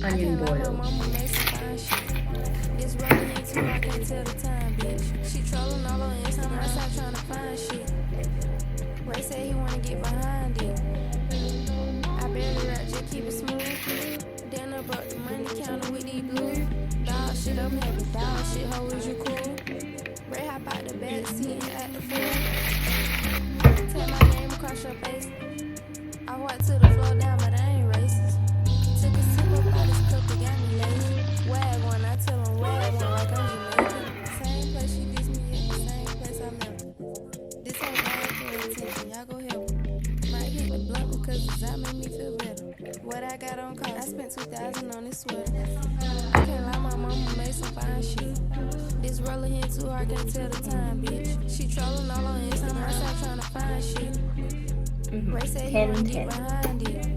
onion boiled. This rolling into I can't tell the time, bitch. She trolling all on Instagram, I stop trying to find shit. Ray said he wanna get behind it. I barely rap, just keep it smooth. Then I brought the money counter with these blues. Dog shit, I'm happy. Dog shit, hoe, is you cool? Ray hop out the back seat and act the fool. Take my name across your face. I walked to the floor down, but I ain't racist. Took a sip up out this cup, it got me lazy. Wag one, I tell him wag one like I'm Jamaican. Same place she diss me at, the same place I met her. This whole bad for attention, y'all go help her. Might hit the blunt because the Zot make me feel better. What I got on cost, I spent $2,000 on this sweater. I can't lie, my mama made some fine shit. This roller here too hard, can't tell the time, bitch. She trolling all on Instagram, I stop trying to find shit. Ray said he wanna get behind it.